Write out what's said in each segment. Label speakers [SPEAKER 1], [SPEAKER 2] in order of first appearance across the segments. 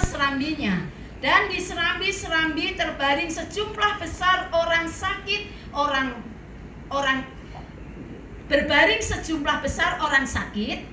[SPEAKER 1] serambinya. Dan di serambi-serambi terbaring sejumlah besar orang sakit, berbaring sejumlah besar orang sakit.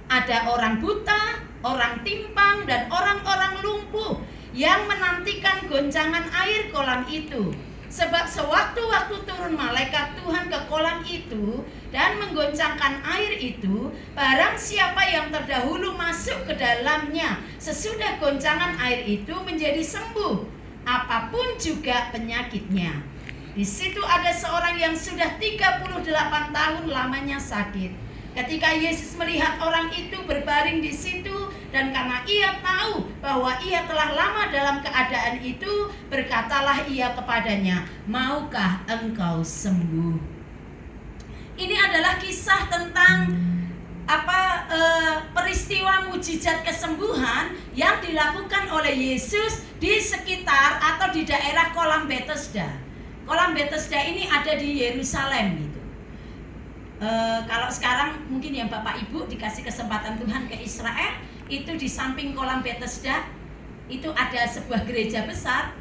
[SPEAKER 1] Ada orang buta, orang timpang, dan orang-orang lumpuh yang menantikan goncangan air kolam itu. Sebab sewaktu-waktu turun malaikat Tuhan ke kolam itu dan menggoncangkan air itu, barang siapa yang terdahulu masuk ke dalamnya sesudah goncangan air itu menjadi sembuh, apapun juga penyakitnya. Di situ ada seorang yang sudah 38 tahun lamanya sakit. Ketika Yesus melihat orang itu berbaring di situ, dan karena ia tahu bahwa ia telah lama dalam keadaan itu, berkatalah ia kepadanya, "Maukah engkau sembuh?" Ini adalah kisah tentang peristiwa mujizat kesembuhan yang dilakukan oleh Yesus di sekitar atau di daerah kolam Bethesda. Kolam Bethesda ini ada di Yerusalem gitu. Kalau sekarang mungkin ya Bapak Ibu dikasih kesempatan Tuhan ke Israel, itu di samping kolam Bethesda itu ada sebuah gereja besar,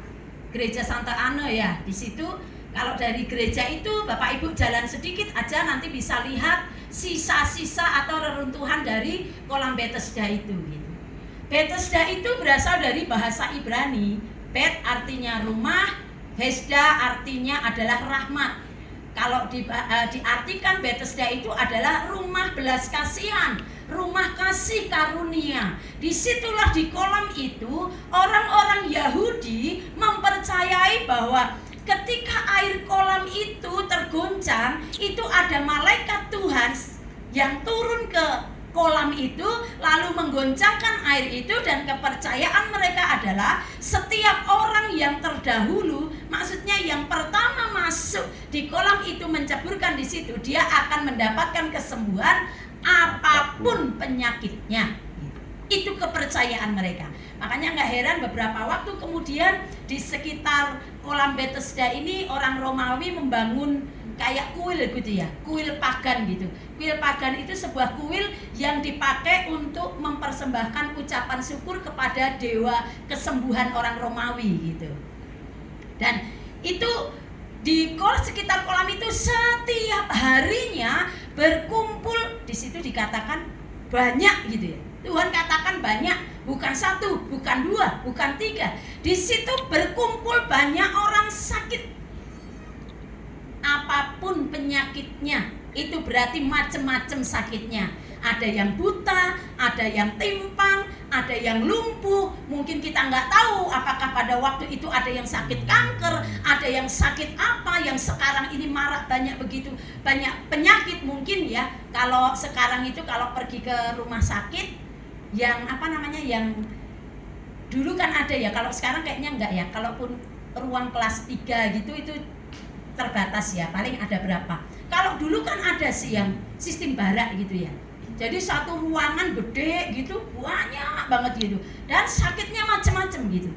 [SPEAKER 1] gereja Santa Ana ya. Di situ kalau dari gereja itu Bapak Ibu jalan sedikit aja nanti bisa lihat sisa-sisa atau reruntuhan dari kolam Bethesda itu gitu. Bethesda itu berasal dari bahasa Ibrani. Bet artinya rumah, Hesda artinya adalah rahmat. Kalau diartikan Bethesda itu adalah rumah belas kasihan, rumah kasih karunia. Disitulah di kolam itu orang-orang Yahudi mempercayai bahwa ketika air kolam itu tergoncang, itu ada malaikat Tuhan yang turun ke kolam itu lalu menggoncangkan air itu, dan kepercayaan mereka adalah setiap orang yang terdahulu, maksudnya yang pertama masuk di kolam itu menceburkan di situ, dia akan mendapatkan kesembuhan apapun penyakitnya. Itu kepercayaan mereka. Makanya nggak heran beberapa waktu kemudian di sekitar kolam Bethesda ini orang Romawi membangun kayak kuil gitu ya, kuil pagan gitu. Kuil pagan itu sebuah kuil yang dipakai untuk mempersembahkan ucapan syukur kepada dewa kesembuhan orang Romawi gitu. Dan itu di sekitar kolam itu setiap harinya berkumpul, di situ dikatakan banyak gitu ya. Tuhan katakan banyak, bukan satu, bukan dua, bukan tiga. Di situ berkumpul banyak orang sakit. Apapun penyakitnya, itu berarti macam-macam sakitnya. Ada yang buta, ada yang timpang, ada yang lumpuh. Mungkin kita nggak tahu apakah pada waktu itu ada yang sakit kanker, ada yang sakit apa, yang sekarang ini marak banyak begitu banyak penyakit mungkin ya. Kalau sekarang itu kalau pergi ke rumah sakit yang yang dulu kan ada ya, kalau sekarang kayaknya enggak ya. Kalaupun ruang kelas 3 gitu itu terbatas ya, paling ada berapa. Kalau dulu kan ada sih yang sistem barak gitu ya. Jadi satu ruangan gede gitu, banyak banget gitu. Dan sakitnya macam-macam gitu.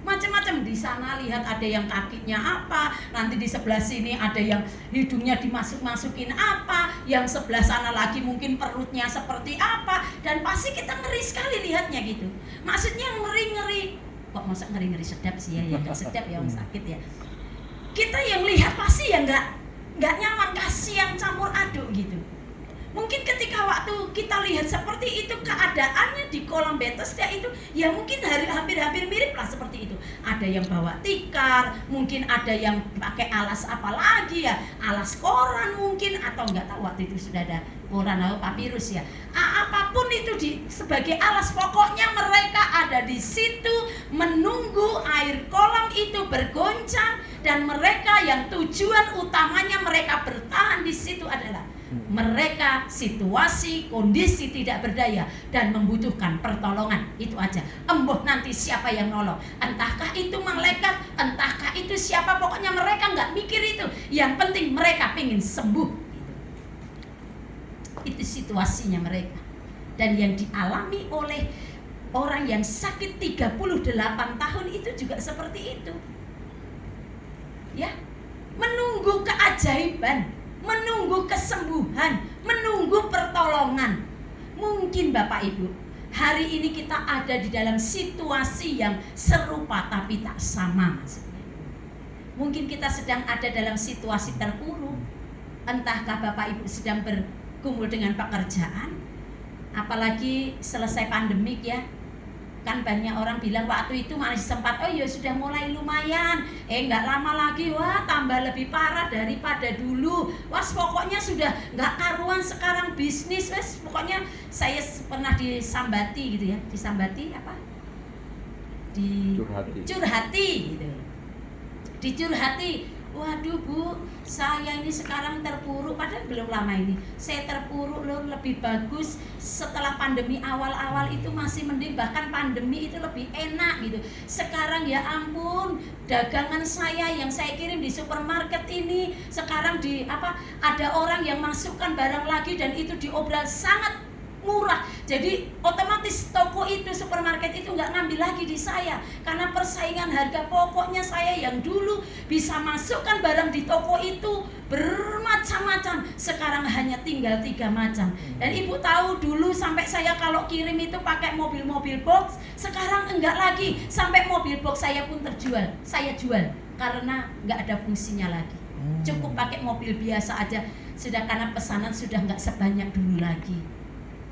[SPEAKER 1] Macam-macam, di sana lihat ada yang kakinya apa, nanti di sebelah sini ada yang hidungnya dimasuk-masukin apa, yang sebelah sana lagi mungkin perutnya seperti apa, dan pasti kita ngeri sekali lihatnya gitu. Maksudnya ngeri-ngeri. Kok masa ngeri-ngeri sedap sih ya, nggak sedap ya orang sakit ya. Kita yang lihat pasti ya nggak nyaman, kasihan campur aduk gitu. Mungkin ketika waktu kita lihat seperti itu keadaannya di kolam Bethesda itu, ya mungkin hampir-hampir mirip lah seperti itu. Ada yang bawa tikar, mungkin ada yang pakai alas apa lagi ya, alas koran mungkin, atau nggak tahu waktu itu sudah ada koran atau papirus ya. Apapun itu sebagai alas, pokoknya mereka ada di situ menunggu air kolam itu bergoncang, dan mereka yang tujuan utamanya mereka bertahan di situ adalah mereka situasi kondisi tidak berdaya dan membutuhkan pertolongan. Itu aja. Embuh nanti siapa yang nolong, entahkah itu malaikat, entahkah itu siapa, pokoknya mereka nggak mikir itu. Yang penting mereka pengen sembuh. Itu situasinya mereka. Dan yang dialami oleh orang yang sakit 38 tahun itu juga seperti itu. Ya, menunggu keajaiban, menunggu kesembuhan, menunggu pertolongan. Mungkin Bapak Ibu, Hari ini kita ada di dalam situasi yang serupa tapi tak sama maksudnya. Mungkin kita sedang ada dalam situasi terpuruk. Entahkah Bapak Ibu sedang bergumul dengan pekerjaan, apalagi selesai pandemik ya. Kan banyak orang bilang waktu itu masih sempat, oh ya sudah mulai lumayan, nggak lama lagi, wah tambah lebih parah daripada dulu. Wah pokoknya sudah nggak karuan sekarang bisnis, wes pokoknya saya pernah disambati gitu ya, disambati apa? Curhati gitu. Dicurhati. Waduh Bu, saya ini sekarang terpuruk, padahal belum lama ini. Saya terpuruk loh, lebih bagus setelah pandemi awal-awal itu masih mending, bahkan pandemi itu lebih enak gitu. Sekarang ya ampun, dagangan saya yang saya kirim di supermarket ini sekarang ada orang yang masukkan barang lagi dan itu diobral sangat murah. Jadi otomatis toko itu, supermarket itu nggak ngambil lagi di saya karena persaingan harga pokoknya saya yang dulu bisa masukkan barang di toko itu bermacam-macam, sekarang hanya tinggal 3 macam. Dan Ibu tahu dulu sampai saya kalau kirim itu pakai mobil-mobil box, sekarang enggak lagi, sampai mobil box saya pun terjual, saya jual karena nggak ada fungsinya lagi. Cukup pakai mobil biasa aja sudah, karena pesanan sudah nggak sebanyak dulu lagi.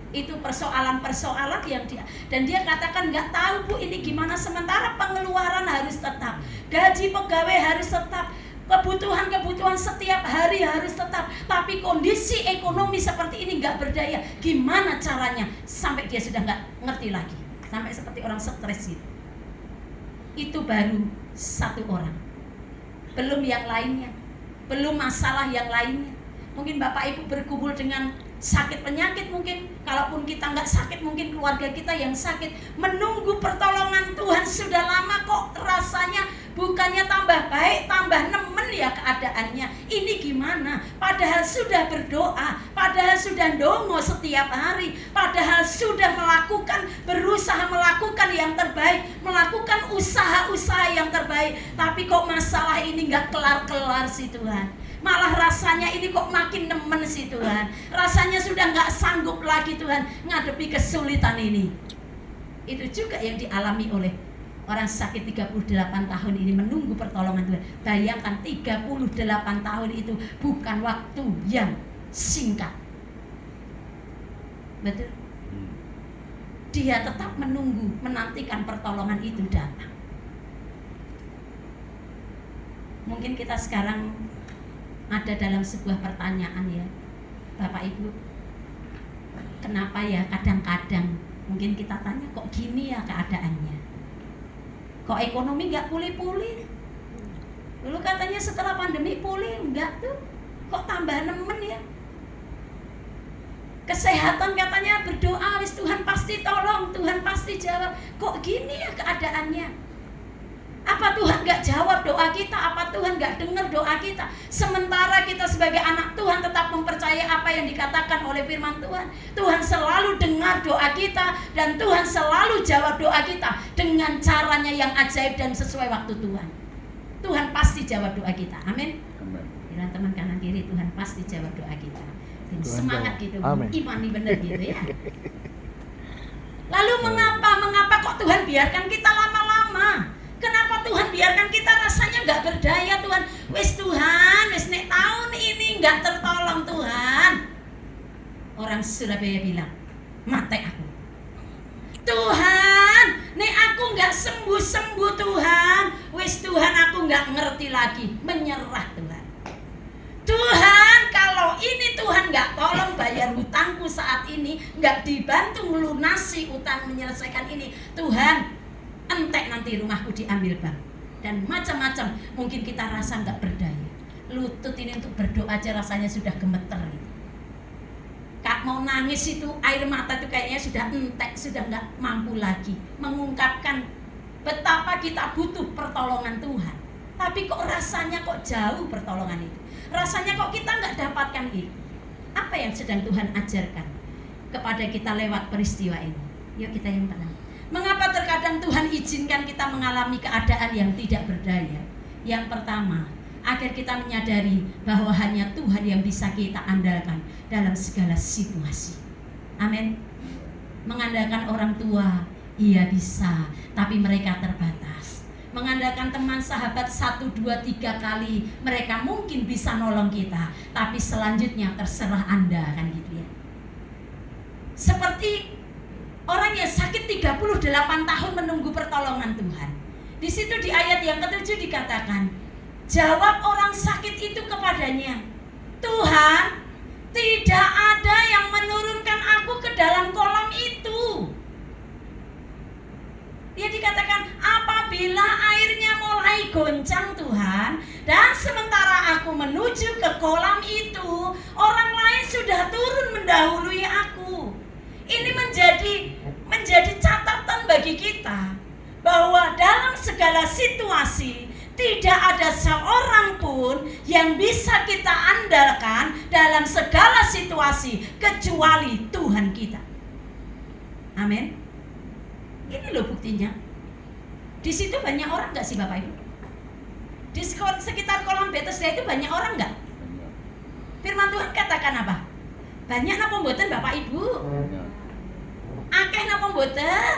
[SPEAKER 1] Itu persoalan-persoalan yang dan dia katakan nggak tahu Bu ini gimana, sementara pengeluaran harus tetap, gaji pegawai harus tetap, kebutuhan setiap hari harus tetap, tapi kondisi ekonomi seperti ini nggak berdaya, gimana caranya? Sampai dia sudah nggak ngerti lagi, sampai seperti orang stres gitu. Itu baru 1 orang, belum yang lainnya, belum masalah yang lainnya. Mungkin Bapak Ibu berkumpul dengan sakit penyakit, mungkin kalaupun kita nggak sakit, mungkin keluarga kita yang sakit, menunggu pertolongan Tuhan sudah lama kok rasanya bukannya tambah baik, tambah nemen ya keadaannya. Ini gimana? Padahal sudah berdoa, padahal sudah ndongo setiap hari, padahal sudah berusaha melakukan yang terbaik, melakukan usaha-usaha yang terbaik, tapi kok masalah ini nggak kelar-kelar sih Tuhan. Malah rasanya ini kok makin nemen sih Tuhan. Rasanya sudah nggak sanggup lagi Tuhan ngadepi kesulitan ini. Itu juga yang dialami oleh orang sakit 38 tahun ini, menunggu pertolongan Tuhan. Bayangkan 38 tahun itu bukan waktu yang singkat. Betul? Dia tetap menunggu, menantikan pertolongan itu datang. Mungkin kita sekarang ada dalam sebuah pertanyaan ya Bapak Ibu, kenapa ya kadang-kadang mungkin kita tanya kok gini ya keadaannya, kok ekonomi nggak pulih-pulih, dulu katanya setelah pandemi pulih, enggak tuh, kok tambah nemen ya, kesehatan katanya berdoa wis Tuhan pasti tolong, Tuhan pasti jawab, kok gini ya keadaannya. Apa Tuhan gak jawab doa kita? Apa Tuhan gak dengar doa kita? Sementara kita sebagai anak Tuhan tetap mempercayai apa yang dikatakan oleh firman Tuhan. Tuhan selalu dengar doa kita dan Tuhan selalu jawab doa kita dengan caranya yang ajaib dan sesuai waktu Tuhan. Tuhan pasti jawab doa kita. Amin. Bilang teman kanan kiri, Tuhan pasti jawab doa kita. Semangat gitu, imani benar gitu ya. Lalu mengapa kok Tuhan biarkan kita lama-lama? Kenapa Tuhan biarkan kita rasanya nggak berdaya Tuhan? Wis Tuhan, wis nek tahun ini nggak tertolong Tuhan. Orang Surabaya bilang, mate aku. Tuhan, nek aku nggak sembuh Tuhan. Wis Tuhan aku nggak ngerti lagi, menyerah Tuhan. Tuhan, kalau ini Tuhan nggak tolong bayar hutangku saat ini, nggak dibantu melunasi utang menyelesaikan ini, Tuhan, entek nanti rumahku diambil bank. Dan macam-macam, mungkin kita rasa nggak berdaya. Lutut ini untuk berdoa aja rasanya sudah gemeter gitu. Kak mau nangis itu, air mata itu kayaknya sudah entek, sudah nggak mampu lagi mengungkapkan betapa kita butuh pertolongan Tuhan. Tapi kok rasanya kok jauh pertolongan itu, rasanya kok kita nggak dapatkan itu. Apa yang sedang Tuhan ajarkan kepada kita lewat peristiwa ini? Yuk kita yang tenang. Mengapa terkadang Tuhan izinkan kita mengalami keadaan yang tidak berdaya? Yang pertama, agar kita menyadari bahwa hanya Tuhan yang bisa kita andalkan dalam segala situasi. Amin. Mengandalkan orang tua, iya bisa, tapi mereka terbatas. Mengandalkan teman sahabat 1, 2, 3 kali, mereka mungkin bisa nolong kita, tapi selanjutnya terserah Anda, kan gitu ya. Seperti orang yang sakit 38 tahun menunggu pertolongan Tuhan. Di situ di ayat yang ke-7 dikatakan, jawab orang sakit itu kepadanya, Tuhan, tidak ada yang menurunkan aku ke dalam kolam itu. Dia dikatakan, apabila airnya mulai goncang Tuhan, dan sementara aku menuju ke kolam itu, orang lain sudah turun mendahului aku. Ini menjadi catatan bagi kita, bahwa dalam segala situasi tidak ada seorang pun yang bisa kita andalkan dalam segala situasi kecuali Tuhan kita. Amin. Ini loh buktinya. Di situ banyak orang nggak sih Bapak Ibu? Di sekitar kolam Bethesda itu banyak orang nggak? Firman Tuhan katakan apa? Banyak napa mboten Bapak Ibu? Akeh napa mboten?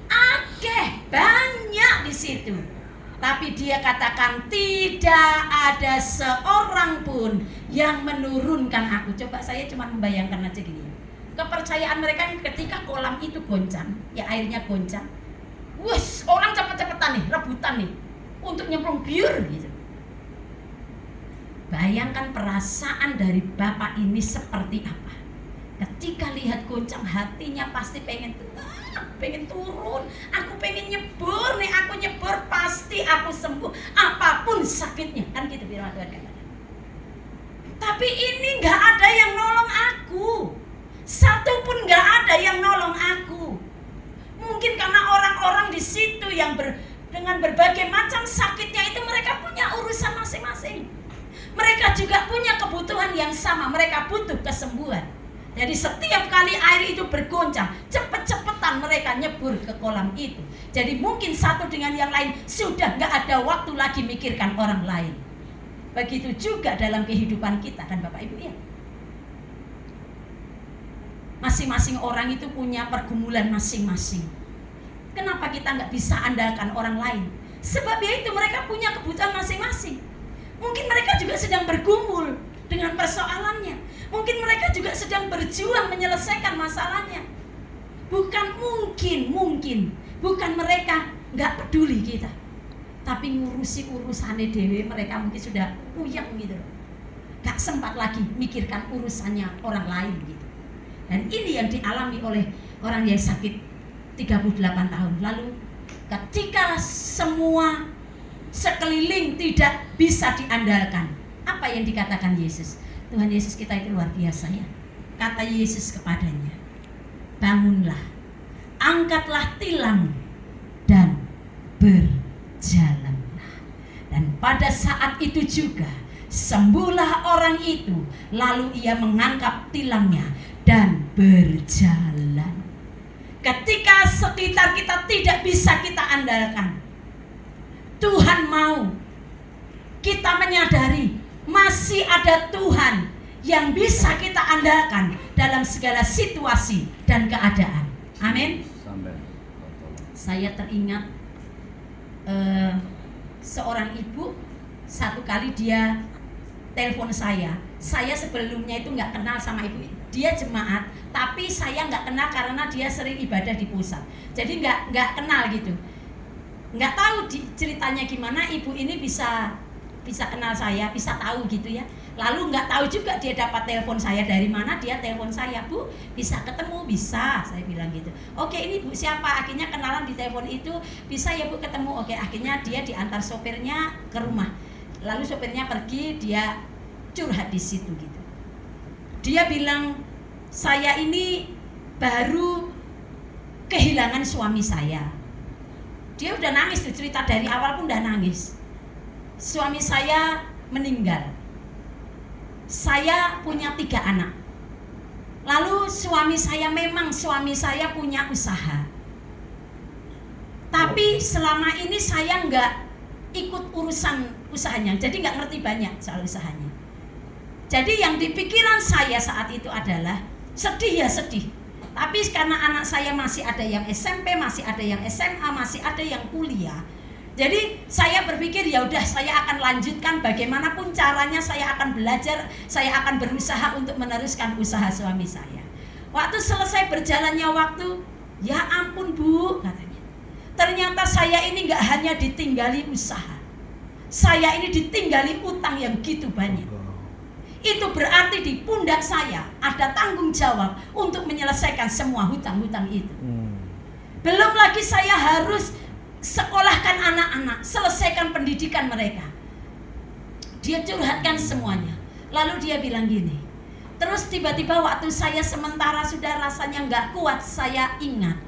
[SPEAKER 1] Akeh, banyak di situ. Tapi dia katakan tidak ada seorang pun yang menurunkan aku. Coba saya cuma membayangkan aja gini. Kepercayaan mereka ketika kolam itu goncang, ya airnya goncang. Wus, orang cepet-cepetan nih, rebutan nih untuk nyemplung biur gitu. Bayangkan perasaan dari Bapak ini seperti apa. Ketika lihat goncang, hatinya pasti pengen turun, aku pengen nyebur nih, aku nyebur pasti aku sembuh apapun sakitnya, kan gitu firman Tuhan katakan. Tapi ini nggak ada yang nolong aku, satu pun nggak ada yang nolong aku. Mungkin karena orang-orang di situ yang dengan berbagai macam sakitnya itu mereka punya urusan masing-masing. Mereka juga punya kebutuhan yang sama, mereka butuh kesembuhan. Jadi setiap kali air itu bergoncang, cepet-cepetan mereka nyebur ke kolam itu. Jadi mungkin satu dengan yang lain sudah gak ada waktu lagi mikirkan orang lain. Begitu juga dalam kehidupan kita kan Bapak Ibu ya. Masing-masing orang itu punya pergumulan masing-masing. Kenapa kita gak bisa andalkan orang lain? Sebab ya itu mereka punya kebutuhan masing-masing. Mungkin mereka juga sedang bergumul dengan persoalannya. Mungkin mereka juga sedang berjuang menyelesaikan masalahnya. Bukan bukan mereka nggak peduli kita, tapi ngurusi urusannya dewe. Mereka mungkin sudah puyeng gitu, nggak sempat lagi mikirkan urusannya orang lain gitu. Dan ini yang dialami oleh orang yang sakit 38 tahun. Lalu ketika semua sekeliling tidak bisa diandalkan, apa yang dikatakan Yesus? Tuhan Yesus kita itu luar biasa ya. Kata Yesus kepadanya, bangunlah, angkatlah tilammu dan berjalanlah. Dan pada saat itu juga sembuhlah orang itu. Lalu ia mengangkat tilamnya dan berjalan. Ketika sekitar kita tidak bisa kita andalkan, Tuhan mau kita menyadari masih ada Tuhan yang bisa kita andalkan dalam segala situasi dan keadaan. Amin. Saya teringat seorang ibu, satu kali dia telepon saya. Saya sebelumnya itu nggak kenal sama ibu. Dia jemaat, tapi saya nggak kenal karena dia sering ibadah di pusat. Jadi nggak kenal gitu. Nggak tahu ceritanya gimana ibu ini bisa kenal saya, bisa tahu gitu ya. Lalu nggak tahu juga dia dapat telepon saya dari mana. Dia telepon saya, Bu, bisa ketemu? Bisa, saya bilang gitu. Oke, ini Bu siapa? Akhirnya kenalan di telepon itu. Bisa ya Bu ketemu. Oke, akhirnya dia diantar sopirnya ke rumah. Lalu sopirnya pergi, dia curhat di situ gitu. Dia bilang, saya ini baru kehilangan suami saya. Dia udah nangis tuh, cerita dari awal pun udah nangis. Suami saya meninggal. Saya punya 3 anak. Lalu suami saya punya usaha. Tapi selama ini saya nggak ikut urusan usahanya. Jadi nggak ngerti banyak soal usahanya. Jadi yang di pikiran saya saat itu adalah sedih ya sedih. Tapi karena anak saya masih ada yang SMP, masih ada yang SMA, masih ada yang kuliah. Jadi saya berpikir ya udah saya akan lanjutkan bagaimanapun caranya, saya akan belajar, saya akan berusaha untuk meneruskan usaha suami saya. Waktu selesai berjalannya waktu, ya ampun Bu, katanya. Ternyata saya ini nggak hanya ditinggali usaha, saya ini ditinggali utang yang gitu banyak. Itu berarti di pundak saya ada tanggung jawab untuk menyelesaikan semua hutang-hutang itu. Belum lagi saya harus sekolahkan anak-anak, selesaikan pendidikan mereka. Dia curhatkan semuanya. Lalu dia bilang gini, terus tiba-tiba waktu saya sementara sudah rasanya nggak kuat, saya ingat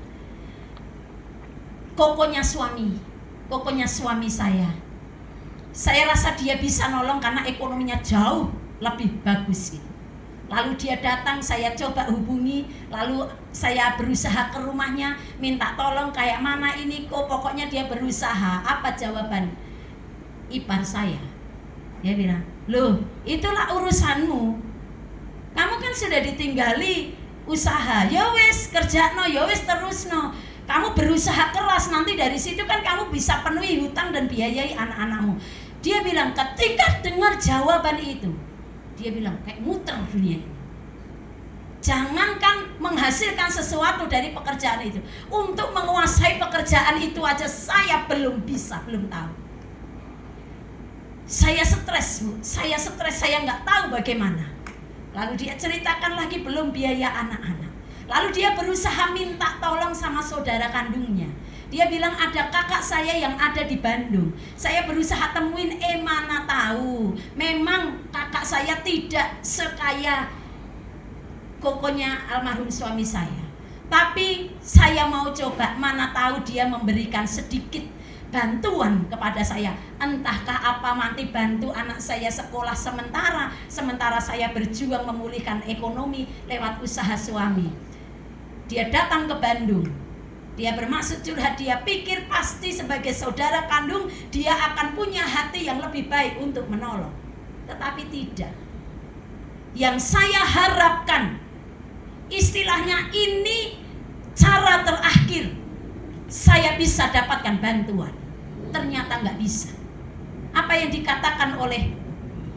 [SPEAKER 1] kokonya suami saya. Saya rasa dia bisa nolong karena ekonominya jauh lebih bagus gitu. Lalu dia datang, saya coba hubungi, lalu saya berusaha ke rumahnya, minta tolong kayak mana ini kok, pokoknya dia berusaha. Apa jawaban ipar saya? Dia bilang, loh itulah urusanmu, kamu kan sudah ditinggali usaha, ya wes kerjano, ya wes terusno. Kamu berusaha keras, nanti dari situ kan kamu bisa penuhi hutang dan biayai anak-anakmu. Dia bilang ketika dengar jawaban itu, dia bilang kayak muter dunia ini. Jangankan menghasilkan sesuatu dari pekerjaan itu, untuk menguasai pekerjaan itu aja saya belum bisa, belum tahu. Saya stres Bu, saya nggak tahu bagaimana. Lalu dia ceritakan lagi belum biaya anak-anak. Lalu dia berusaha minta tolong sama saudara kandungnya. Dia bilang ada kakak saya yang ada di Bandung. Saya berusaha temuin, mana tahu. Memang kakak saya tidak sekaya kokonya almarhum suami saya. Tapi saya mau coba, mana tahu dia memberikan sedikit bantuan kepada saya. Entahkah apa nanti bantu anak saya sekolah sementara saya berjuang memulihkan ekonomi lewat usaha suami. Dia datang ke Bandung. Dia bermaksud curhat, dia pikir pasti sebagai saudara kandung dia akan punya hati yang lebih baik untuk menolong. Tetapi tidak. Yang saya harapkan, istilahnya ini cara terakhir saya bisa dapatkan bantuan. Ternyata nggak bisa. Apa yang dikatakan oleh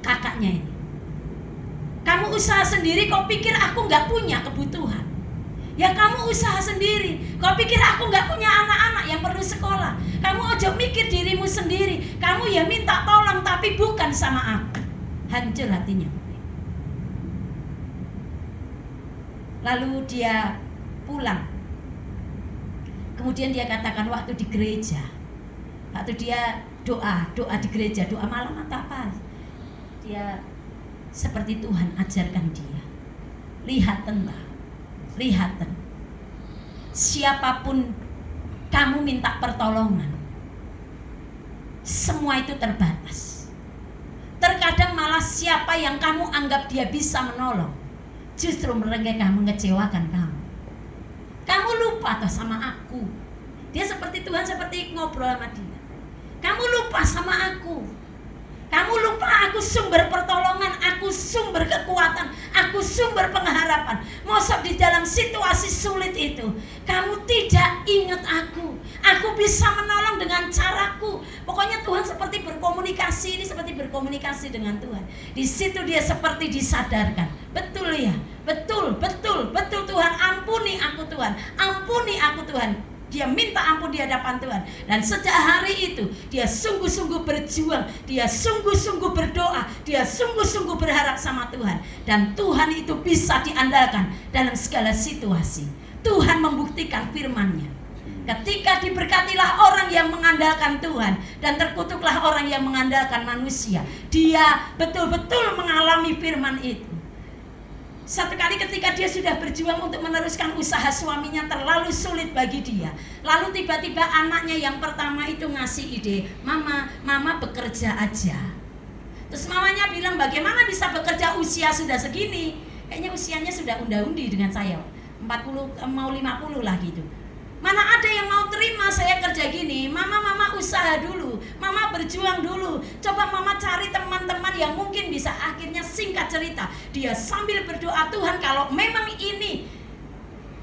[SPEAKER 1] kakaknya ini? Kamu usaha sendiri, kau pikir aku nggak punya kebutuhan? Ya kamu usaha sendiri. Kau pikir aku gak punya anak-anak yang perlu sekolah? Kamu ojo mikir dirimu sendiri. Kamu ya minta tolong tapi bukan sama aku. Hancur hatinya. Lalu dia pulang. Kemudian dia katakan waktu di gereja, waktu dia doa di gereja, doa malam atau apa, dia seperti Tuhan ajarkan dia. Lihat, siapapun kamu minta pertolongan, semua itu terbatas. Terkadang malah siapa yang kamu anggap dia bisa menolong, justru mereka mengecewakan kamu. Kamu lupa toh sama aku. Dia seperti Tuhan, seperti ngobrol sama dia. Kamu lupa sama aku. Kamu lupa aku sumber pertolongan, aku sumber kekuatan, aku sumber pengharapan. Mosok di dalam situasi sulit itu, kamu tidak ingat aku. Aku bisa menolong dengan caraku. Pokoknya Tuhan seperti berkomunikasi, ini seperti berkomunikasi dengan Tuhan. Di situ dia seperti disadarkan. Betul ya, betul Tuhan, ampuni aku Tuhan, ampuni aku Tuhan. Dia minta ampun di hadapan Tuhan. Dan sejak hari itu dia sungguh-sungguh berjuang, dia sungguh-sungguh berdoa, dia sungguh-sungguh berharap sama Tuhan. Dan Tuhan itu bisa diandalkan dalam segala situasi. Tuhan membuktikan firman-Nya. Ketika diberkatilah orang yang mengandalkan Tuhan dan terkutuklah orang yang mengandalkan manusia. Dia betul-betul mengalami firman itu. Satu kali ketika dia sudah berjuang untuk meneruskan usaha suaminya, terlalu sulit bagi dia. Lalu tiba-tiba anaknya yang pertama itu ngasih ide, Mama bekerja aja. Terus mamanya bilang, bagaimana bisa bekerja usia sudah segini? Kayaknya usianya sudah unda-undi dengan saya, 40 mau 50 lah gitu. Mana ada yang mau terima saya kerja gini? Mama usaha dulu, Mama berjuang dulu. Coba Mama cari teman-teman yang mungkin bisa. Akhirnya singkat cerita, dia sambil berdoa, Tuhan kalau memang ini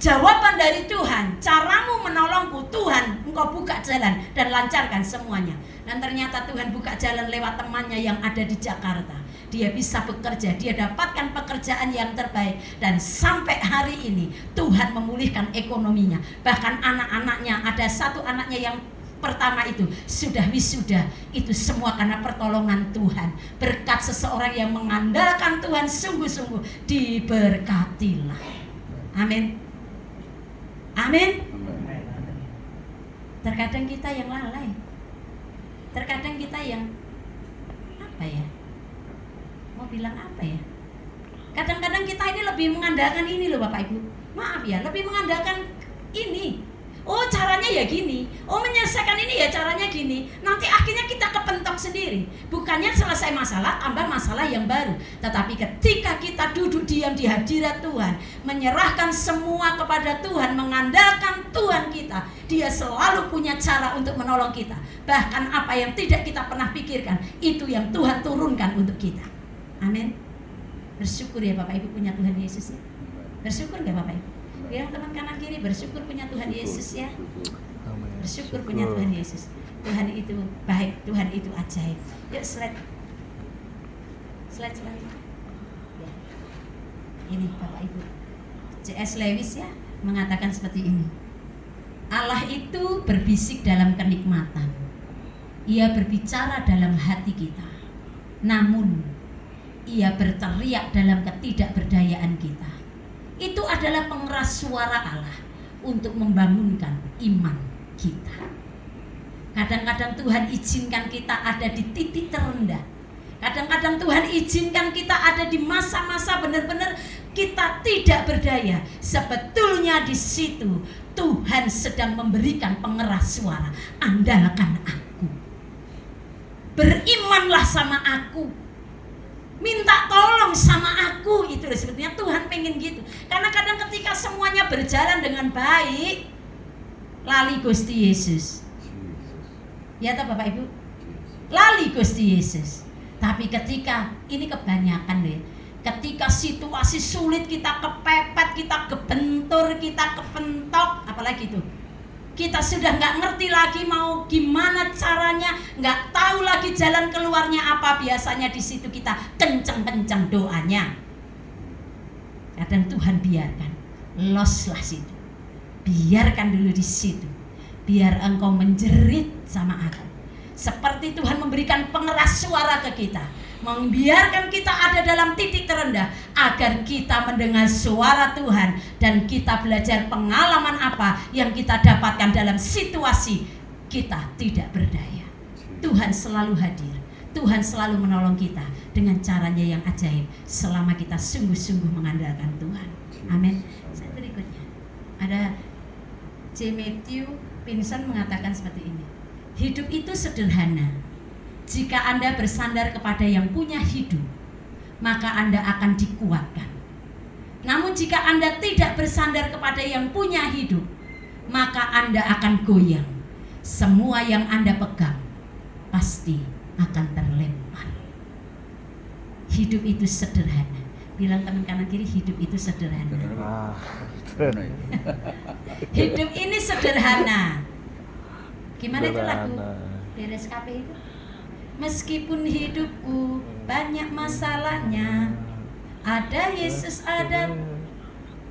[SPEAKER 1] Jawaban dari Tuhan, caramu menolongku, Tuhan, engkau buka jalan dan lancarkan semuanya. Dan ternyata Tuhan buka jalan lewat temannya yang ada di Jakarta. Dia bisa bekerja, dia dapatkan pekerjaan yang terbaik. Dan sampai hari ini Tuhan memulihkan ekonominya. Bahkan anak-anaknya, ada satu anaknya yang pertama itu sudah wisuda. Itu semua karena pertolongan Tuhan. Berkat seseorang yang mengandalkan Tuhan sungguh-sungguh, diberkatilah. Amin. Amin. Terkadang kita yang lalai. Terkadang kita yang apa ya? Mau bilang apa ya? Kadang-kadang kita ini lebih mengandalkan ini loh Bapak Ibu. Maaf ya, lebih mengandalkan ini. Oh caranya ya gini. Oh menyelesaikan ini ya caranya gini. Nanti akhirnya kita kepentok sendiri. Bukannya selesai masalah, tambah masalah yang baru. Tetapi ketika kita duduk diam di hadirat Tuhan, menyerahkan semua kepada Tuhan, mengandalkan Tuhan kita, Dia selalu punya cara untuk menolong kita. Bahkan apa yang tidak kita pernah pikirkan, itu yang Tuhan turunkan untuk kita. Amin. Bersyukur ya Bapak Ibu punya Tuhan Yesus ya. Bersyukur gak Bapak Ibu? Bilang teman kanan kiri, bersyukur punya Tuhan Yesus ya. Bersyukur punya Tuhan Yesus. Tuhan itu baik, Tuhan itu ajaib. Yuk slide selanjutnya ya. Ini Bapak Ibu, C.S. Lewis ya mengatakan seperti ini. Allah itu berbisik dalam kenikmatan. Ia berbicara dalam hati kita. Namun Ia berteriak dalam ketidakberdayaan kita. Itu adalah pengeras suara Allah untuk membangunkan iman kita. Kadang-kadang Tuhan izinkan kita ada di titik terendah. Kadang-kadang Tuhan izinkan kita ada di masa-masa benar-benar kita tidak berdaya. Sebetulnya di situ Tuhan sedang memberikan pengeras suara. Andalkan aku. Berimanlah sama aku. Minta tolong sama aku. Itu sebetulnya Tuhan pengen gitu. Karena kadang ketika semuanya berjalan dengan baik, lali Gusti Yesus. Ya toh Bapak Ibu? Lali Gusti Yesus. Tapi ketika ini kebanyakan deh, ketika situasi sulit kita kepepet, kita kebentur, kita kepentok, apalagi itu, kita sudah nggak ngerti lagi mau gimana caranya, nggak tahu lagi jalan keluarnya apa. Biasanya di situ kita kencang-kencang doanya. Kadang Tuhan biarkan, loslah situ, biarkan dulu di situ, biar engkau menjerit sama aku. Seperti Tuhan memberikan pengeras suara ke kita, membiarkan kita ada dalam titik terendah agar kita mendengar suara Tuhan dan kita belajar pengalaman apa yang kita dapatkan dalam situasi kita tidak berdaya. Tuhan selalu hadir, Tuhan selalu menolong kita dengan caranya yang ajaib selama kita sungguh-sungguh mengandalkan Tuhan. Amin. Saya berikutnya ada C. Matthew Pinson mengatakan seperti ini. Hidup itu sederhana. Jika Anda bersandar kepada yang punya hidup, maka Anda akan dikuatkan. Namun jika Anda tidak bersandar kepada yang punya hidup, maka Anda akan goyang. Semua yang Anda pegang pasti akan terlempar. Hidup itu sederhana. Bilang teman kanan kiri, hidup itu sederhana. Hidup ini sederhana. Gimana itu lagu Beres KP itu? Meskipun hidupku banyak masalahnya, ada Yesus, ada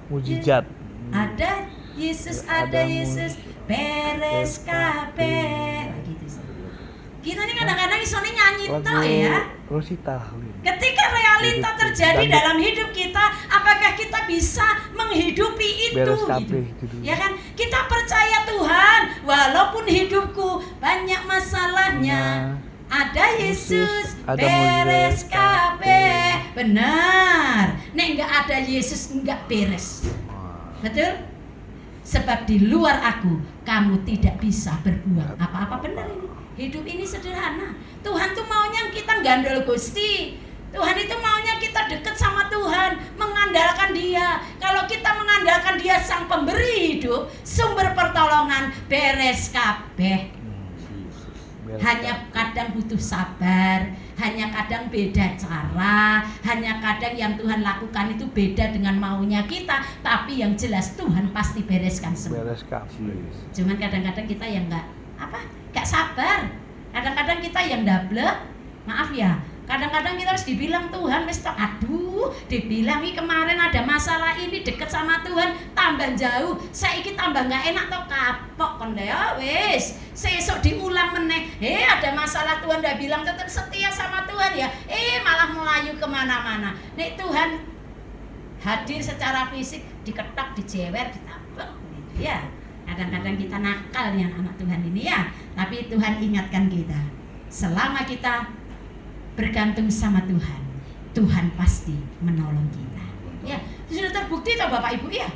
[SPEAKER 2] mujizat.
[SPEAKER 1] Ada Yesus, ada Yesus, beres kabeh. Gitu sih. Kita ini kadang-kadang isone nyanyi tok ya.
[SPEAKER 2] Rosita.
[SPEAKER 1] Ketika realita terjadi dalam hidup kita, apakah kita bisa menghidupi itu? Gitu. Ya kan? Kita percaya Tuhan, walaupun hidupku banyak masalahnya, ada Yesus, beres kabeh. Benar. Nek enggak ada Yesus enggak beres. Betul? Sebab di luar aku kamu tidak bisa berbuat apa-apa. Benar ini. Hidup ini sederhana. Tuhan tuh maunya kita gandol Gusti. Tuhan itu maunya kita dekat sama Tuhan, mengandalkan Dia. Kalau kita mengandalkan Dia sang pemberi hidup, sumber pertolongan, beres kabeh. Hanya kadang butuh sabar, hanya kadang beda cara, hanya kadang yang Tuhan lakukan itu beda dengan maunya kita, tapi yang jelas Tuhan pasti bereskan semua.
[SPEAKER 2] Bereskan.
[SPEAKER 1] Cuman kadang-kadang kita yang nggak sabar, kadang-kadang kita yang double, maaf ya, kadang-kadang kita harus dibilang Tuhan, dibilangi kemarin ada masalah ini deket sama Tuhan, tambah jauh, saiki tambah nggak enak atau kapok kon ya wis, sesok diulang meneh, ada masalah Tuhan udah bilang tetap setia sama Tuhan ya, malah melayu kemana-mana. Nek Tuhan hadir secara fisik diketok, dijewer, ditabrak, gitu ya. Kadang-kadang kita nakal nih anak Tuhan ini ya, tapi Tuhan ingatkan kita, selama kita bergantung sama Tuhan, Tuhan pasti menolong kita. Ya, sudah terbukti toh Bapak Ibu ya.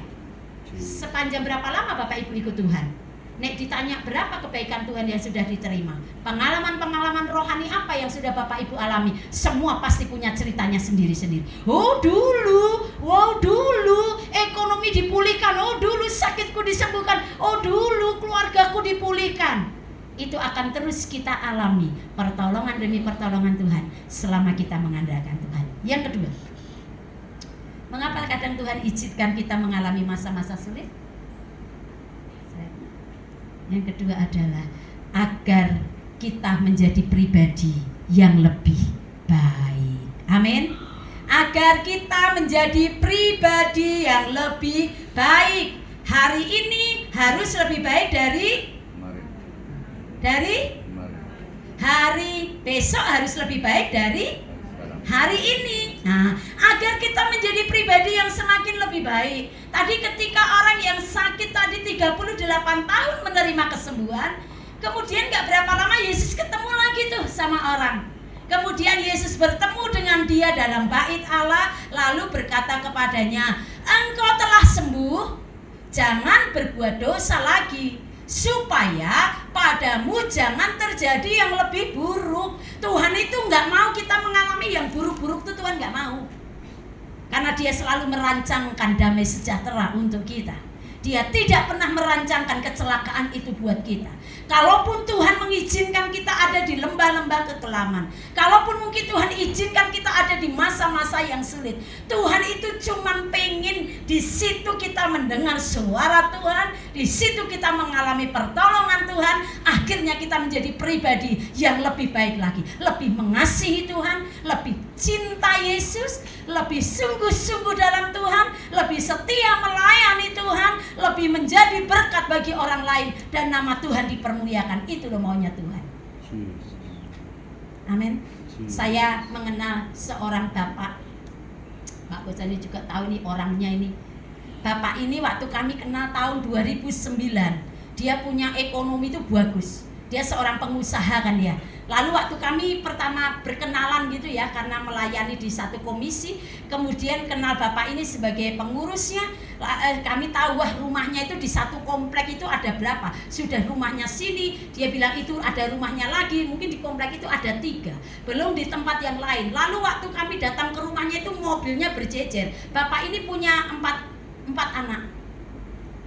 [SPEAKER 1] Sepanjang berapa lama Bapak Ibu ikut Tuhan? Nek ditanya berapa kebaikan Tuhan yang sudah diterima, pengalaman-pengalaman rohani apa yang sudah Bapak Ibu alami, semua pasti punya ceritanya sendiri-sendiri. Oh dulu ekonomi dipulihkan, oh dulu sakitku disembuhkan, oh dulu keluargaku dipulihkan. Itu akan terus kita alami, pertolongan demi pertolongan Tuhan selama kita mengandalkan Tuhan. Yang kedua, mengapa kadang Tuhan izinkan kita mengalami masa-masa sulit? Yang kedua adalah agar kita menjadi pribadi yang lebih baik. Amin. Agar kita menjadi pribadi yang lebih baik. Hari ini harus lebih baik dari hari besok, harus lebih baik dari hari ini. Nah, agar kita menjadi pribadi yang semakin lebih baik. Tadi ketika orang yang sakit tadi 38 tahun menerima kesembuhan, kemudian gak berapa lama Yesus ketemu lagi tuh sama orang. Kemudian Yesus bertemu dengan dia dalam bait Allah, lalu berkata kepadanya, engkau telah sembuh, jangan berbuat dosa lagi, supaya padamu jangan terjadi yang lebih buruk. Tuhan itu nggak mau kita mengalami yang buruk-buruk itu, Tuhan nggak mau. Karena dia selalu merancangkan damai sejahtera untuk kita. Dia tidak pernah merancangkan kecelakaan itu buat kita. Kalaupun Tuhan mengizinkan kita ada di lembah-lembah kekelaman, kalaupun mungkin Tuhan izinkan kita ada di masa-masa yang sulit, Tuhan itu cuma pengen di situ kita mendengar suara Tuhan, di situ kita mengalami pertolongan Tuhan, akhirnya kita menjadi pribadi yang lebih baik lagi, lebih mengasihi Tuhan, lebih cinta Yesus, lebih sungguh-sungguh dalam Tuhan, lebih setia melayani Tuhan, lebih menjadi berkat bagi orang lain, dan nama Tuhan dipermuliakan. Itu loh maunya Tuhan. Amin. Saya mengenal seorang bapak, Pak Gosani juga tahu nih orangnya ini. Bapak ini waktu kami kenal tahun 2009, dia punya ekonomi itu bagus. Dia seorang pengusaha kan ya. Lalu waktu kami pertama berkenalan gitu ya, karena melayani di satu komisi, kemudian kenal bapak ini sebagai pengurusnya, kami tahu wah rumahnya itu di satu komplek itu ada berapa, sudah rumahnya sini, dia bilang itu ada rumahnya lagi, mungkin di komplek itu ada 3, belum di tempat yang lain. Lalu waktu kami datang ke rumahnya itu mobilnya berjejer. Bapak ini punya 4 anak,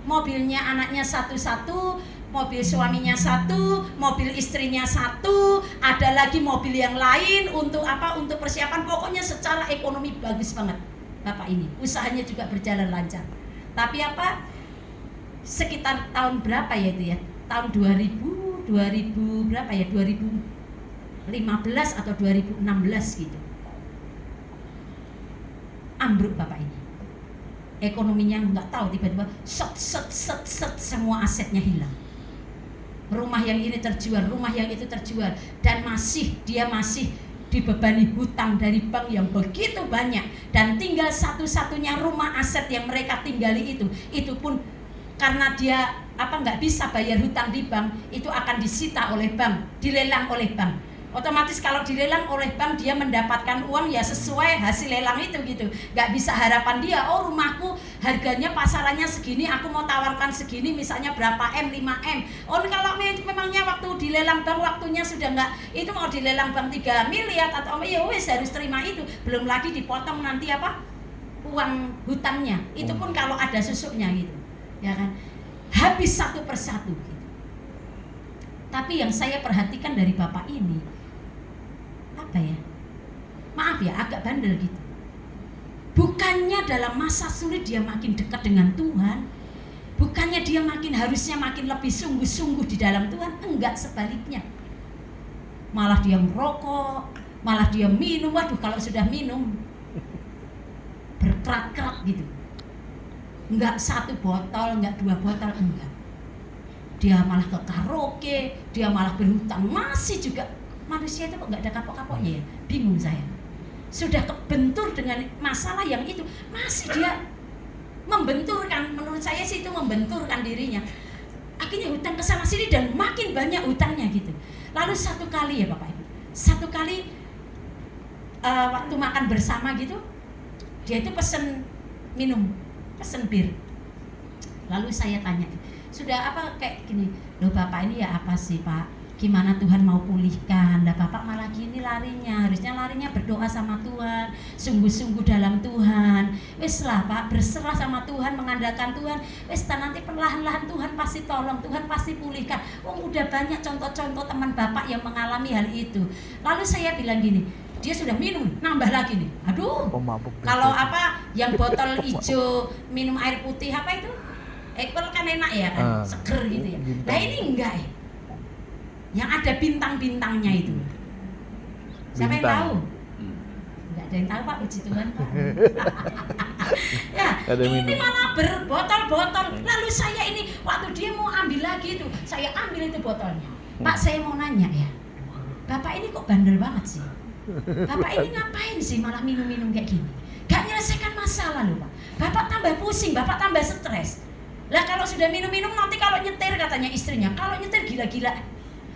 [SPEAKER 1] mobilnya anaknya satu-satu, mobil suaminya 1, mobil istrinya 1, ada lagi mobil yang lain untuk apa? Untuk persiapan. Pokoknya secara ekonomi bagus banget bapak ini. Usahanya juga berjalan lancar. Tapi apa? Sekitar tahun berapa ya itu ya? Tahun 2000 berapa ya? 2015 atau 2016 gitu. Ambruk bapak ini. Ekonominya nggak tahu, tiba-tiba set semua asetnya hilang. Rumah yang ini terjual, rumah yang itu terjual, dan dia masih dibebani hutang dari bank yang begitu banyak, dan tinggal satu-satunya rumah aset yang mereka tinggali itu pun karena dia nggak bisa bayar hutang di bank, itu akan disita oleh bank, dilelang oleh bank. Otomatis kalau dilelang oleh bank, dia mendapatkan uang ya sesuai hasil lelang itu gitu. Gak bisa harapan dia, oh rumahku harganya pasarannya segini, aku mau tawarkan segini, misalnya berapa M, 5M. Oh kalau memangnya waktu dilelang bank waktunya sudah nggak, itu mau dilelang bank 3 miliar atau ya wes harus terima itu. Belum lagi dipotong nanti uang hutangnya. Itu pun kalau ada susuknya gitu, ya kan. Habis satu persatu gitu. Tapi yang saya perhatikan dari bapak ini, apa ya? Maaf ya, agak bandel gitu. Bukannya dalam masa sulit dia makin dekat dengan Tuhan, bukannya dia harusnya makin lebih sungguh-sungguh di dalam Tuhan, enggak, sebaliknya. Malah dia merokok, malah dia minum. Waduh, kalau sudah minum berkerat-kerat gitu. Enggak 1 botol, enggak 2 botol, enggak. Dia malah ke karaoke, dia malah berhutang. Masih juga manusia itu kok enggak ada kapok-kapoknya ya? Bingung saya. Sudah kebentur dengan masalah yang itu, masih dia membenturkan. Menurut saya sih itu membenturkan dirinya. Akhirnya hutang kesana sini dan makin banyak hutangnya gitu. Lalu satu kali ya Bapak Ibu, satu kali waktu makan bersama gitu, dia itu pesen minum, pesen bir. Lalu saya tanya, sudah apa kayak gini, loh Bapak ini ya apa sih Pak? Gimana Tuhan mau pulihkan? Lah Bapak malah gini larinya. Harusnya larinya berdoa sama Tuhan, sungguh-sungguh dalam Tuhan. Wes lah Pak, berserah sama Tuhan, mengandalkan Tuhan. Wes nanti perlahan-lahan Tuhan pasti tolong, Tuhan pasti pulihkan. Udah banyak contoh-contoh teman Bapak yang mengalami hal itu. Lalu saya bilang gini, dia sudah minum, nambah lagi nih. Aduh, kalau apa yang botol hijau minum air putih apa itu? Apple kan enak ya kan, seger gitu ya. Nah ini enggak ya. Yang ada bintang-bintangnya itu. Siapa yang tahu? Enggak ada yang tahu Pak, puji Tuhan Pak. Ya, ini malah berbotol-botol. Lalu saya ini waktu dia mau ambil lagi itu, saya ambil itu botolnya. Pak, saya mau nanya ya, Bapak ini kok bandel banget sih? Bapak ini ngapain sih malah minum-minum kayak gini? Gak menyelesaikan masalah loh Pak. Bapak tambah pusing, Bapak tambah stres. Lah kalau sudah minum-minum nanti kalau nyetir, katanya istrinya, kalau nyetir gila-gila.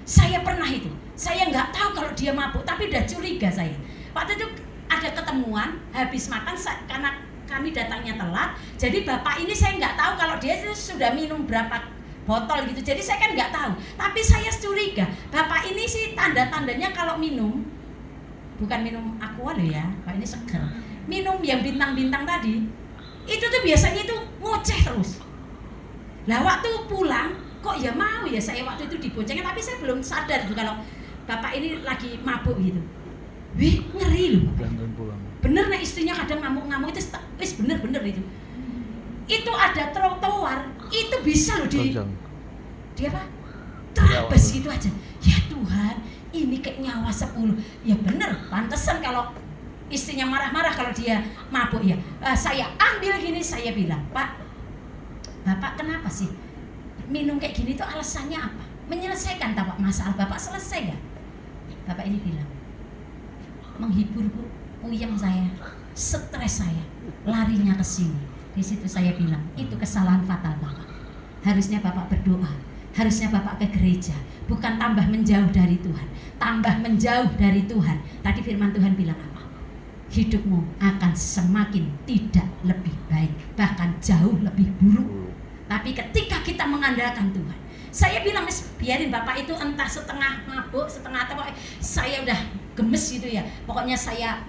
[SPEAKER 1] Saya pernah itu, saya nggak tahu kalau dia mabuk, tapi udah curiga saya. Waktu itu ada ketemuan, habis makan karena kami datangnya telat. Jadi bapak ini saya nggak tahu kalau dia itu sudah minum berapa botol gitu. Jadi saya kan nggak tahu. Tapi saya curiga, bapak ini sih tanda-tandanya kalau minum, bukan minum aqua loh ya, Pak ini seger. Minum yang bintang-bintang tadi, itu tuh biasanya itu ngoceh terus. Lah waktu pulang, kok ya mau ya saya waktu itu diboncengin, tapi saya belum sadar tuh kalau bapak ini lagi mabuk gitu. Wih, ngeri loh. Bener nih istrinya kadang ngamuk-ngamuk itu, wis bener-bener itu. Itu ada trotoar, itu bisa loh dia apa? Terabas gitu aja. Ya Tuhan, ini kayak nyawa 10. Ya bener, pantesan kalau istrinya marah-marah kalau dia mabuk ya. Saya ambil gini, saya bilang, Pak, Bapak kenapa sih? Minum kayak gini tuh alasannya apa? Menyelesaikan tak Pak masalah Bapak selesai gak? Bapak ini bilang, menghibur Bu, puyeng saya, stres saya, larinya ke sini. Di situ saya bilang, itu kesalahan fatal Bapak. Harusnya Bapak berdoa, harusnya Bapak ke gereja, bukan tambah menjauh dari Tuhan, tambah menjauh dari Tuhan. Tadi firman Tuhan bilang apa? Hidupmu akan semakin tidak lebih baik, bahkan jauh lebih buruk. Tapi ketika kita mengandalkan Tuhan, saya bilang, biarin Bapak itu entah setengah mabuk, setengah atau saya udah gemes gitu ya. Pokoknya saya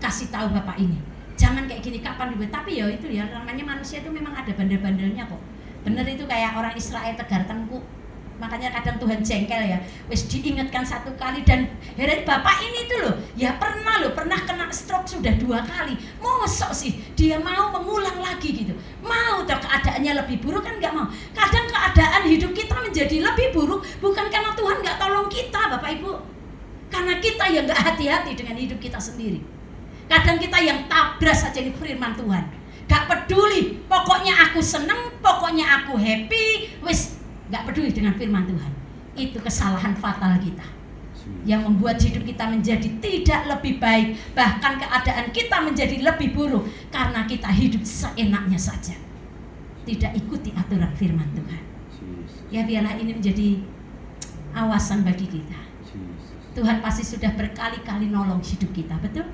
[SPEAKER 1] kasih tahu Bapak ini, jangan kayak gini, kapan dibuat. Tapi ya itu ya, namanya manusia itu memang ada bandel-bandelnya kok. Bener itu kayak orang Israel tegar tengkuk. Makanya kadang Tuhan jengkel ya, wis diingatkan 1 kali dan heran Bapak ini tuh loh, ya pernah kena stroke sudah 2 kali. Mosok sih dia mau mengulang lagi gitu? Mau toh keadaannya lebih buruk kan nggak mau. Kadang keadaan hidup kita menjadi lebih buruk bukan karena Tuhan nggak tolong kita Bapak Ibu, karena kita yang nggak hati-hati dengan hidup kita sendiri. Kadang kita yang tabras saja di firman Tuhan, gak peduli, pokoknya aku seneng, pokoknya aku happy, wis gak peduli dengan firman Tuhan. Itu kesalahan fatal kita yang membuat hidup kita menjadi tidak lebih baik, bahkan keadaan kita menjadi lebih buruk karena kita hidup seenaknya saja, tidak ikuti aturan firman Tuhan. Ya biarlah ini menjadi awasan bagi kita. Tuhan pasti sudah berkali-kali nolong hidup kita, betul?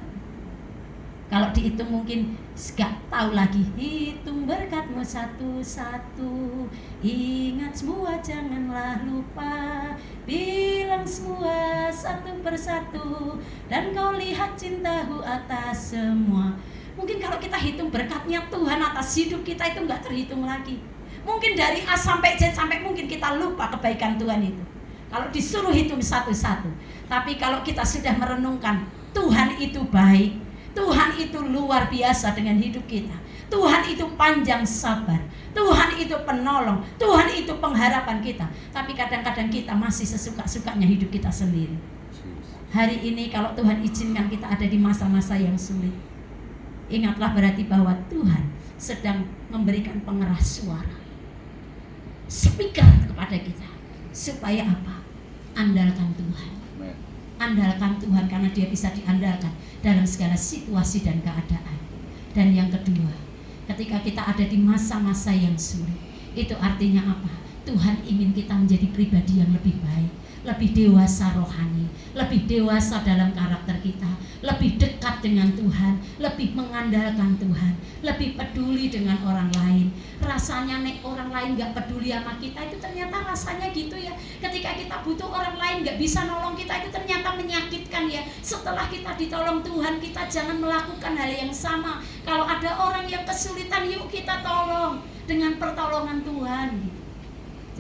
[SPEAKER 1] Kalau dihitung mungkin gak tahu lagi. Hitung berkatmu satu-satu, ingat semua janganlah lupa, bilang semua satu persatu, dan kau lihat cintaku atas semua. Mungkin kalau kita hitung berkatnya Tuhan atas hidup kita itu gak terhitung lagi. Mungkin dari A sampai Z sampai mungkin kita lupa kebaikan Tuhan itu. kalau disuruh hitung satu-satu. Tapi kalau kita sudah merenungkan Tuhan itu baik, Tuhan itu luar biasa dengan hidup kita, Tuhan itu panjang sabar, Tuhan itu penolong, Tuhan itu pengharapan kita. Tapi kadang-kadang kita masih sesuka-sukanya hidup kita sendiri. Hari ini kalau Tuhan izinkan kita ada di masa-masa yang sulit, ingatlah berarti bahwa Tuhan sedang memberikan pengeras suara, speaker kepada kita. Supaya apa? Andalkan Tuhan. Andalkan Tuhan karena Dia bisa diandalkan dalam segala situasi dan keadaan. Dan yang kedua, ketika kita ada di masa-masa yang sulit, itu artinya apa? Tuhan ingin kita menjadi pribadi yang lebih baik, lebih dewasa rohani, lebih dewasa dalam karakter kita, lebih dekat dengan Tuhan, lebih mengandalkan Tuhan, lebih peduli dengan orang lain. Rasanya nek orang lain gak peduli sama kita, itu ternyata rasanya gitu ya. Ketika kita butuh orang lain gak bisa nolong kita, itu ternyata menyakitkan ya. Setelah kita ditolong Tuhan, kita jangan melakukan hal yang sama. Kalau ada orang yang kesulitan, yuk kita tolong dengan pertolongan Tuhan gitu.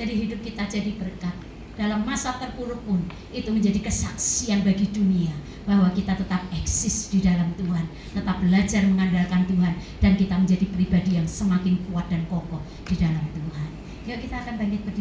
[SPEAKER 1] Jadi hidup kita jadi berkat. Dalam masa terpuruk pun itu menjadi kesaksian bagi dunia bahwa kita tetap eksis di dalam Tuhan, tetap belajar mengandalkan Tuhan, dan kita menjadi pribadi yang semakin kuat dan kokoh di dalam Tuhan. Yuk kita akan bangkit berdiri.